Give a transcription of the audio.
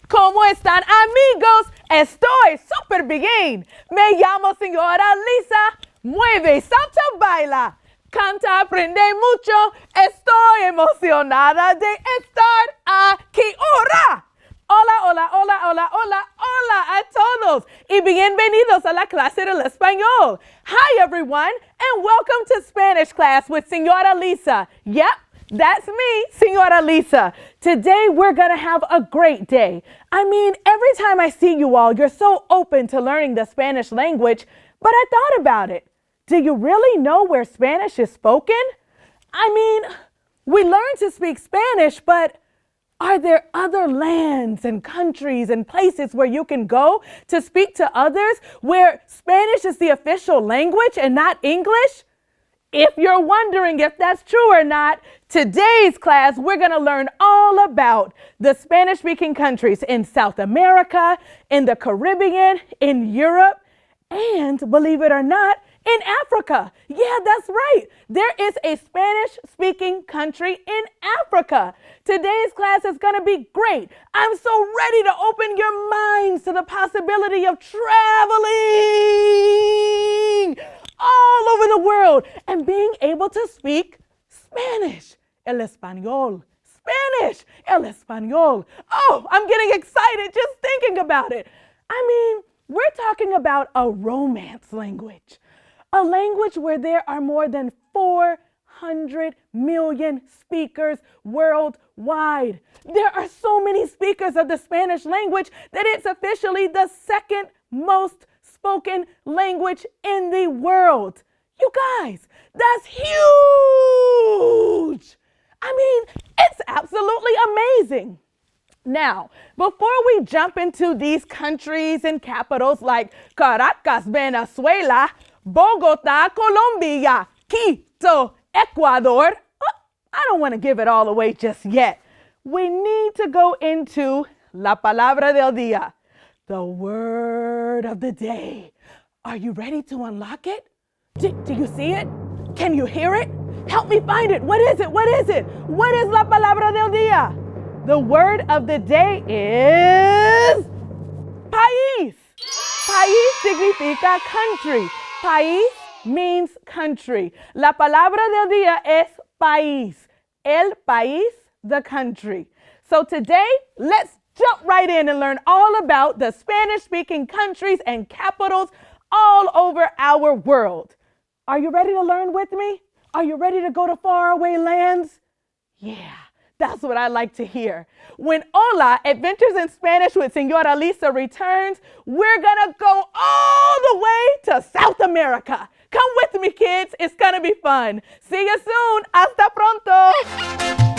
¿Cómo están, amigos? Estoy súper bien. Me llamo Señora Lisa. Mueve, salta, baila. Canta, aprende mucho. Estoy emocionada de estar aquí. ¡Hurra! Hola, hola, hola, hola, hola, hola a todos y bienvenidos a la clase del español. Hi everyone and welcome to Spanish class with Senora Lisa. Yep, that's me, Senora Lisa. Today we're going to have a great day. I mean, every time I see you all, you're so open to learning the Spanish language, but I thought about it. Do you really know where Spanish is spoken? I mean, we learn to speak Spanish, but are there other lands and countries and places where you can go to speak to others where Spanish is the official language and not English? If you're wondering if that's true or not, today's class we're going to learn all about the Spanish-speaking countries in South America, in the Caribbean, in Europe, and believe it or not, in Africa. Yeah, that's right. There is a Spanish-speaking country in Africa. Today's class is going to be great. I'm so ready to open your minds to the possibility of traveling all over the world and being able to speak Spanish. El español. Spanish. El español. Oh, I'm getting excited just thinking about it. I mean, we're talking about a romance language. A language where there are more than 400 million speakers worldwide. There are so many speakers of the Spanish language that it's officially the second most spoken language in the world. You guys, that's huge. I mean, it's absolutely amazing. Now, before we jump into these countries and capitals like Caracas, Venezuela, Bogota, Colombia, Quito, Ecuador, I don't want to give it all away just yet. We need to go into La Palabra del Día, the word of the day. Are you ready to unlock it? Do you see it? Can you hear it? Help me find it. What is it? What is it? What is La Palabra del Día? The word of the day is país. País significa country. País means country. La palabra del día es país. El país, the country. So today, let's jump right in and learn all about the Spanish-speaking countries and capitals all over our world. Are you ready to learn with me? Are you ready to go to faraway lands? Yeah. That's what I like to hear. When Hola Adventures in Spanish with Senora Lisa returns, we're gonna go all the way to South America. Come with me, kids. It's gonna be fun. See you soon. Hasta pronto.